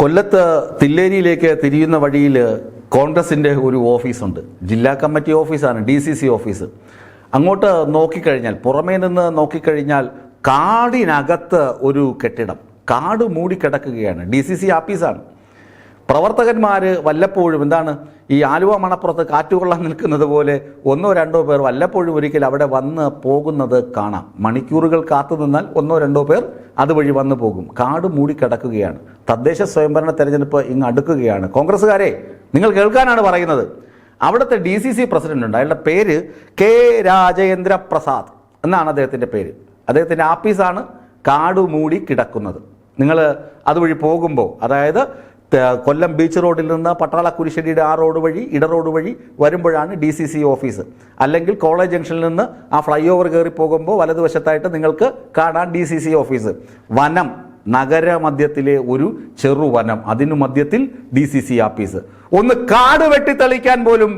കൊല്ലത്ത് തില്ലേരിയിലേക്ക് തിരിയുന്ന വഴിയിൽ കോൺഗ്രസിൻ്റെ ഒരു ഓഫീസുണ്ട്. ജില്ലാ കമ്മിറ്റി ഓഫീസാണ്, DCC ഓഫീസ്. അങ്ങോട്ട് നോക്കിക്കഴിഞ്ഞാൽ, പുറമേ നിന്ന് നോക്കിക്കഴിഞ്ഞാൽ കാടിനകത്ത് ഒരു കെട്ടിടം, കാട് മൂടിക്കിടക്കുകയാണ്. DCC ആഫീസാണ്. പ്രവർത്തകന്മാർ വല്ലപ്പോഴും ഈ ആലുവ മണപ്പുറത്ത് കാറ്റുകൊള്ളാൻ നിൽക്കുന്നത് പോലെ ഒന്നോ രണ്ടോ പേർ വല്ലപ്പോഴും ഒരിക്കൽ അവിടെ വന്ന് പോകുന്നത് കാണാം. മണിക്കൂറുകൾ കാത്തു നിന്നാൽ ഒന്നോ രണ്ടോ പേർ അതുവഴി വന്നു പോകും. കാട് മൂടിക്കിടക്കുകയാണ്. തദ്ദേശ സ്വയംഭരണ തെരഞ്ഞെടുപ്പ് ഇങ്ങ് അടുക്കുകയാണ്. കോൺഗ്രസ്സുകാരെ, നിങ്ങൾ കേൾക്കാനാണ് പറയുന്നത്. അവിടുത്തെ DCC പ്രസിഡന്റ് ഉണ്ട്, അയാളുടെ പേര് K. രാജേന്ദ്ര പ്രസാദ് എന്നാണ് അദ്ദേഹത്തിൻ്റെ പേര്. അദ്ദേഹത്തിൻ്റെ ആഫീസാണ് കാട് മൂടി കിടക്കുന്നത്. നിങ്ങൾ അതുവഴി പോകുമ്പോൾ, അതായത് കൊല്ലം ബീച്ച് റോഡിൽ നിന്ന് പട്ടാള കുരിശ്ശേരിയുടെ ആ റോഡ് വഴി, ഇട റോഡ് വഴി വരുമ്പോഴാണ് DCC ഓഫീസ്. അല്ലെങ്കിൽ കോളേജ് ജംഗ്ഷനിൽ നിന്ന് ആ ഫ്ലൈ ഓവർ കയറി പോകുമ്പോൾ വലതുവശത്തായിട്ട് നിങ്ങൾക്ക് കാണാൻ DCC ഓഫീസ്. വനം, നഗരമധ്യത്തിലെ ഒരു ചെറുവനം, അതിനു മധ്യത്തിൽ DCC ആഫീസ്. ഒന്ന് കാട് വെട്ടിത്തെളിക്കാൻ പോലും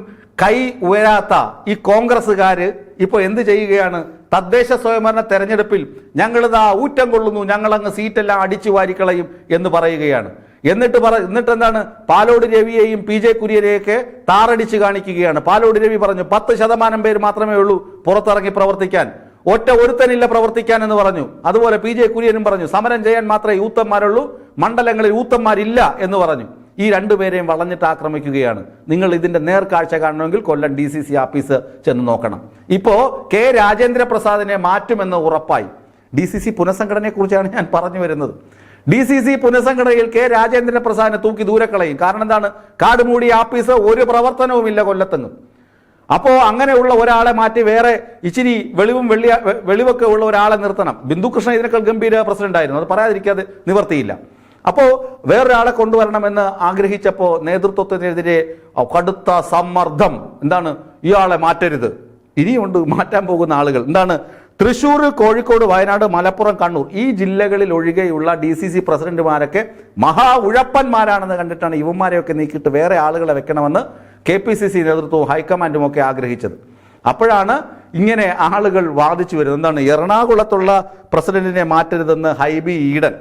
കൈ ഉയരാത്ത ഈ കോൺഗ്രസ്സുകാർ ഇപ്പോൾ എന്ത് ചെയ്യുകയാണ്? തദ്ദേശ സ്വയംഭരണ തെരഞ്ഞെടുപ്പിൽ ഞങ്ങളിതാ ഊറ്റം കൊള്ളുന്നു, ഞങ്ങളങ്ങ് സീറ്റെല്ലാം അടിച്ചു വാരിക്കളയും എന്ന് പറയുകയാണ്. എന്നിട്ട് എന്താണ്? പാലോട് രവിയെയും PJ കുര്യനെയൊക്കെ താറടിച്ച് കാണിക്കുകയാണ്. പാലോട് രവി പറഞ്ഞു 10% പേര് മാത്രമേ ഉള്ളൂ പുറത്തിറങ്ങി പ്രവർത്തിക്കാൻ, ഒറ്റ ഒരുത്തനില്ല പ്രവർത്തിക്കാൻ എന്ന് പറഞ്ഞു. അതുപോലെ PJ കുര്യനും പറഞ്ഞു സമരം ചെയ്യാൻ മാത്രമേ യൂത്തന്മാരുള്ളൂ, മണ്ഡലങ്ങളിൽ യൂത്തന്മാരില്ല എന്ന് പറഞ്ഞു. ഈ രണ്ടുപേരെയും വളഞ്ഞിട്ട് ആക്രമിക്കുകയാണ്. നിങ്ങൾ ഇതിന്റെ നേർക്കാഴ്ച കാണണമെങ്കിൽ കൊല്ലം DCC ആഫീസ് ചെന്ന് നോക്കണം. ഇപ്പോ K. രാജേന്ദ്ര പ്രസാദിനെ മാറ്റുമെന്ന് ഉറപ്പായി. DCC പുനഃസംഘടനയെ കുറിച്ചാണ് ഞാൻ പറഞ്ഞു വരുന്നത്. DCC പുനഃസംഘടനയിൽ K. രാജേന്ദ്ര പ്രസാദിനെ തൂക്കി ദൂരെ കളയും. കാരണം എന്താണ്? കാടുമൂടി ആഫീസ്, ഒരു പ്രവർത്തനവുമില്ല കൊല്ലത്തെങ്ങും. അപ്പോൾ അങ്ങനെയുള്ള ഒരാളെ മാറ്റി വേറെ ഇച്ചിരി വെളിവൊക്കെ ഉള്ള ഒരാളെ നിർത്തണം. ബിന്ദുകൃഷ്ണൻ ഇതിനേക്കാൾ ഗംഭീര പ്രസിഡന്റ് ആയിരുന്നു, അത് പറയാതിരിക്കാതെ നിവർത്തിയില്ല. അപ്പോൾ വേറൊരാളെ കൊണ്ടുവരണമെന്ന് ആഗ്രഹിച്ചപ്പോൾ നേതൃത്വത്തിനെതിരെ കടുത്ത സമ്മർദ്ദം. ഇയാളെ മാറ്റരുത്. ഇനിയുണ്ട് മാറ്റാൻ പോകുന്ന ആളുകൾ. തൃശ്ശൂർ, കോഴിക്കോട്, വയനാട്, മലപ്പുറം, കണ്ണൂർ ഈ ജില്ലകളിൽ ഒഴികെയുള്ള DCC പ്രസിഡന്റുമാരൊക്കെ മഹാ ഉഴപ്പന്മാരാണെന്ന് കണ്ടിട്ടാണ് ഇവന്മാരെയൊക്കെ നീക്കിയിട്ട് വേറെ ആളുകളെ വെക്കണമെന്ന് KPCC നേതൃത്വവും ഹൈക്കമാൻഡും ഒക്കെ ആഗ്രഹിച്ചത്. അപ്പോഴാണ് ഇങ്ങനെ ആളുകൾ വാദിച്ചു വരുന്നത്. എറണാകുളത്തുള്ള പ്രസിഡന്റിനെ മാറ്റരുതെന്ന് ഹൈബി ഈഡൻ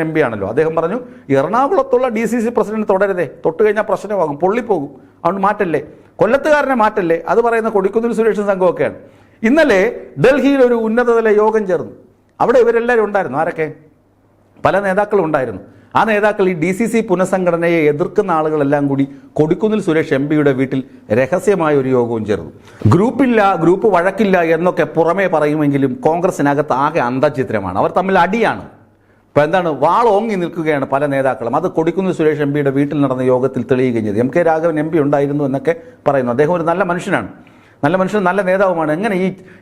MP ആണല്ലോ, അദ്ദേഹം പറഞ്ഞു എറണാകുളത്തുള്ള DCC പ്രസിഡന്റ് തുടരുതേ, തൊട്ട് കഴിഞ്ഞാൽ പ്രശ്നമാകും, പൊള്ളിപ്പോകും, അതുകൊണ്ട് മാറ്റല്ലേ. കൊല്ലത്തുകാരനെ മാറ്റല്ലേ, അത് പറയുന്ന കൊടിക്കുന്നിൽ സുരേഷ് സംഘമൊക്കെയാണ്. ഇന്നലെ ഡൽഹിയിൽ ഒരു ഉന്നതതല യോഗം ചേർന്നു. അവിടെ ഇവരെല്ലാവരും ഉണ്ടായിരുന്നു. ആരൊക്കെ? പല നേതാക്കളും ഉണ്ടായിരുന്നു. ആ നേതാക്കൾ ഈ DCC പുനഃസംഘടനയെ എതിർക്കുന്ന ആളുകളെല്ലാം കൂടി കൊടിക്കുന്നിൽ സുരേഷ് MPയുടെ വീട്ടിൽ രഹസ്യമായ ഒരു യോഗവും ചേർന്നു. ഗ്രൂപ്പ് വഴക്കില്ല എന്നൊക്കെ പുറമേ പറയുമെങ്കിലും കോൺഗ്രസിനകത്ത് ആകെ അന്തചിത്രമാണ്. അവർ തമ്മിൽ അടിയാണ്. ഇപ്പം വാളോങ്ങി നിൽക്കുകയാണ് പല നേതാക്കളും. അത് കൊടിക്കുന്നിൽ സുരേഷ് MPയുടെ വീട്ടിൽ നടന്ന യോഗത്തിൽ തെളിയുകയും ചെയ്തു. MK രാഘവൻ MP ഉണ്ടായിരുന്നു എന്നൊക്കെ പറയുന്നു. അദ്ദേഹം ഒരു നല്ല മനുഷ്യനാണ്, നല്ല നേതാവുമാണ്. എങ്ങനെ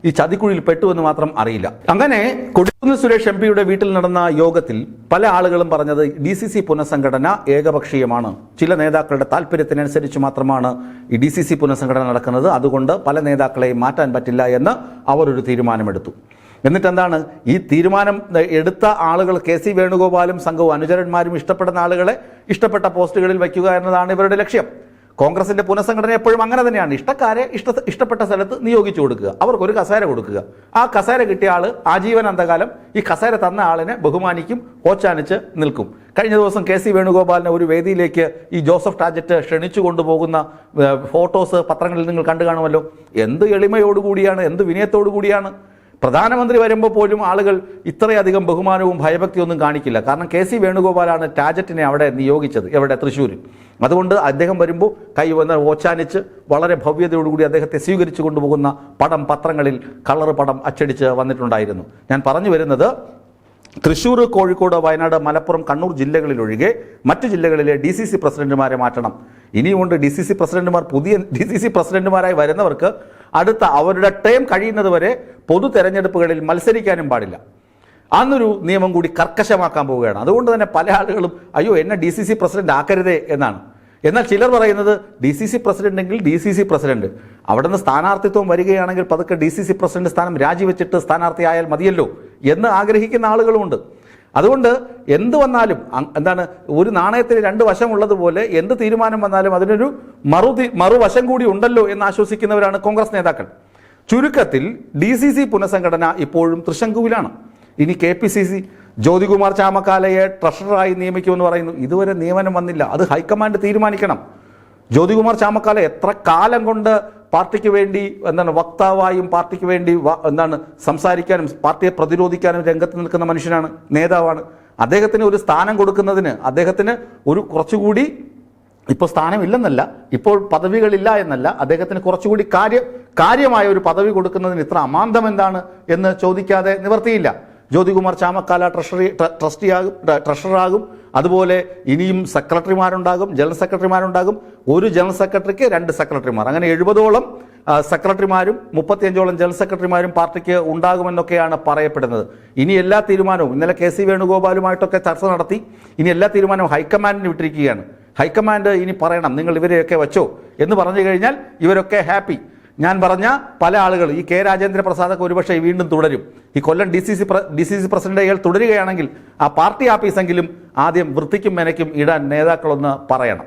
ഈ ചതിക്കുഴിയിൽ പെട്ടുവെന്ന് മാത്രം അറിയില്ല. അങ്ങനെ കൊടിക്കുന്നിൽ സുരേഷ് MPയുടെ വീട്ടിൽ നടന്ന യോഗത്തിൽ പല ആളുകളും പറഞ്ഞത് DCC പുനഃസംഘടന ഏകപക്ഷീയമാണ്, ചില നേതാക്കളുടെ താല്പര്യത്തിനനുസരിച്ച് മാത്രമാണ് ഈ DCC പുനഃസംഘടന നടക്കുന്നത്, അതുകൊണ്ട് പല നേതാക്കളെയും മാറ്റാൻ പറ്റില്ല എന്ന് അവർ ഒരു തീരുമാനമെടുത്തു. എന്നിട്ട് ഈ തീരുമാനം എടുത്ത ആളുകൾ KC വേണുഗോപാലും സംഘവും അനുചരന്മാരും ഇഷ്ടപ്പെടുന്ന ആളുകളെ ഇഷ്ടപ്പെട്ട പോസ്റ്റുകളിൽ വയ്ക്കുക എന്നതാണ് ഇവരുടെ ലക്ഷ്യം. കോൺഗ്രസിന്റെ പുനഃസംഘടന എപ്പോഴും അങ്ങനെ തന്നെയാണ്. ഇഷ്ടക്കാരെ ഇഷ്ടപ്പെട്ട സ്ഥലത്ത് നിയോഗിച്ചു കൊടുക്കുക, അവർക്കൊരു കസേര കൊടുക്കുക. ആ കസേര കിട്ടിയ ആൾ ആജീവനാന്തകാലം ഈ കസേര തന്ന ആളിനെ ബഹുമാനിക്കും, ഓച്ചാനിച്ച് നിൽക്കും. കഴിഞ്ഞ ദിവസം KC വേണുഗോപാലിനെ ഒരു വേദിയിലേക്ക് ഈ ജോസഫ് ടാജറ്റ് ക്ഷണിച്ചു കൊണ്ടുപോകുന്ന ഫോട്ടോസ് പത്രങ്ങളിൽ നിങ്ങൾ കണ്ടു കാണുമല്ലോ. എന്ത് എളിമയോടുകൂടിയാണ്, എന്ത് വിനയത്തോടു കൂടിയാണ്. പ്രധാനമന്ത്രി വരുമ്പോൾ പോലും ആളുകൾ ഇത്രയധികം ബഹുമാനവും ഭയഭക്തിയൊന്നും കാണിക്കില്ല. കാരണം KC വേണുഗോപാലാണ് ടാജറ്റിനെ അവിടെ നിയോഗിച്ചത്, എവിടെ? തൃശ്ശൂരിൽ. അതുകൊണ്ട് അദ്ദേഹം വരുമ്പോൾ കൈ വന്ന് ഓച്ചാനിച്ച് വളരെ ഭവ്യതയോടുകൂടി അദ്ദേഹത്തെ സ്വീകരിച്ചു കൊണ്ടുപോകുന്ന പടം പത്രങ്ങളിൽ കളർ പടം അച്ചടിച്ച് വന്നിട്ടുണ്ടായിരുന്നു. ഞാൻ പറഞ്ഞു വരുന്നത്, തൃശ്ശൂർ, കോഴിക്കോട്, വയനാട്, മലപ്പുറം, കണ്ണൂർ ജില്ലകളിലൊഴികെ മറ്റ് ജില്ലകളിലെ DCC പ്രസിഡന്റുമാരെ മാറ്റണം. ഇനിയുമുണ്ട് DCC പ്രസിഡന്റുമാർ. പുതിയ DCC പ്രസിഡന്റുമാരായി വരുന്നവർക്ക് അടുത്ത അവരുടെ ടേം കഴിയുന്നത് വരെ പൊതു തെരഞ്ഞെടുപ്പുകളിൽ മത്സരിക്കാനും പാടില്ല. അന്നൊരു നിയമം കൂടി കർക്കശമാക്കാൻ പോവുകയാണ്. അതുകൊണ്ട് തന്നെ പല ആളുകളും അയ്യോ എന്നെ DCC പ്രസിഡന്റ് ആക്കരുതേ എന്നാണ്. എന്നാൽ ചിലർ പറയുന്നത് DCC പ്രസിഡന്റ് എങ്കിൽ DCC പ്രസിഡന്റ്, അവിടെ നിന്ന് സ്ഥാനാർത്ഥിത്വം വരികയാണെങ്കിൽ പതുക്കെ DCC പ്രസിഡന്റ് സ്ഥാനം രാജിവെച്ചിട്ട് സ്ഥാനാർത്ഥിയായാൽ മതിയല്ലോ എന്ന് ആഗ്രഹിക്കുന്ന ആളുകളുമുണ്ട്. അതുകൊണ്ട് എന്ത് വന്നാലും ഒരു നാണയത്തിന് രണ്ട് വശമുള്ളതുപോലെ എന്ത് തീരുമാനം വന്നാലും അതിനൊരു മറുവശം കൂടി ഉണ്ടല്ലോ എന്ന് ആശ്വസിക്കുന്നവരാണ് കോൺഗ്രസ് നേതാക്കൾ. ചുരുക്കത്തിൽ DCC പുനഃസംഘടന ഇപ്പോഴും തൃശങ്കുവിലാണ്. ഇനി KPCC ജ്യോതികുമാർ ചാമക്കാലയെ ട്രഷററായി നിയമിക്കുമെന്ന് പറയുന്നു. ഇതുവരെ നിയമനം വന്നില്ല. അത് ഹൈക്കമാൻഡ് തീരുമാനിക്കണം. ജ്യോതികുമാർ ചാമക്കാല എത്ര കാലം കൊണ്ട് പാർട്ടിക്ക് വേണ്ടി വക്താവായും പാർട്ടിക്ക് വേണ്ടി സംസാരിക്കാനും പാർട്ടിയെ പ്രതിരോധിക്കാനും രംഗത്ത് നിൽക്കുന്ന മനുഷ്യനാണ്, നേതാവാണ്. അദ്ദേഹത്തിന് ഒരു സ്ഥാനം കൊടുക്കുന്നതിന്, അദ്ദേഹത്തിന് ഒരു കുറച്ചുകൂടി, ഇപ്പോൾ സ്ഥാനമില്ലെന്നല്ല, ഇപ്പോൾ പദവികളില്ല എന്നല്ല, അദ്ദേഹത്തിന് കുറച്ചുകൂടി കാര്യമായ ഒരു പദവി കൊടുക്കുന്നതിന് ഇത്ര അമാന്തം എന്താണ് എന്ന് ചോദിക്കാതെ നിവർത്തിയില്ല. ജ്യോതികുമാർ ചാമക്കാല ട്രഷററാകും. അതുപോലെ ഇനിയും സെക്രട്ടറിമാരുണ്ടാകും, ജനറൽ സെക്രട്ടറിമാരുണ്ടാകും. ഒരു ജനറൽ സെക്രട്ടറിക്ക് 2 സെക്രട്ടറിമാർ, അങ്ങനെ 70ഓളം സെക്രട്ടറിമാരും 35ഓളം ജനറൽ സെക്രട്ടറിമാരും പാർട്ടിക്ക് ഉണ്ടാകുമെന്നൊക്കെയാണ് പറയപ്പെടുന്നത്. ഇനി എല്ലാ തീരുമാനവും, ഇന്നലെ KC വേണുഗോപാലുമായിട്ടൊക്കെ ചർച്ച നടത്തി, ഇനി എല്ലാ തീരുമാനവും ഹൈക്കമാൻഡിന് വിട്ടിരിക്കുകയാണ്. ഹൈക്കമാൻഡ് ഇനി പറയണം നിങ്ങൾ ഇവരെയൊക്കെ വെച്ചോ എന്ന് പറഞ്ഞു കഴിഞ്ഞാൽ ഇവരൊക്കെ ഹാപ്പി. ഞാൻ പറഞ്ഞ പല ആളുകൾ, ഈ K രാജേന്ദ്ര പ്രസാദൊക്കെ ഒരുപക്ഷെ വീണ്ടും തുടരും. ഈ കൊല്ലം DCC പ്രസിഡന്റ് അയാൾ തുടരുകയാണെങ്കിൽ ആ പാർട്ടി ആഫീസെങ്കിലും ആദ്യം വൃത്തിക്കും മെനയ്ക്കും ഇടാൻ നേതാക്കളൊന്ന് പറയണം.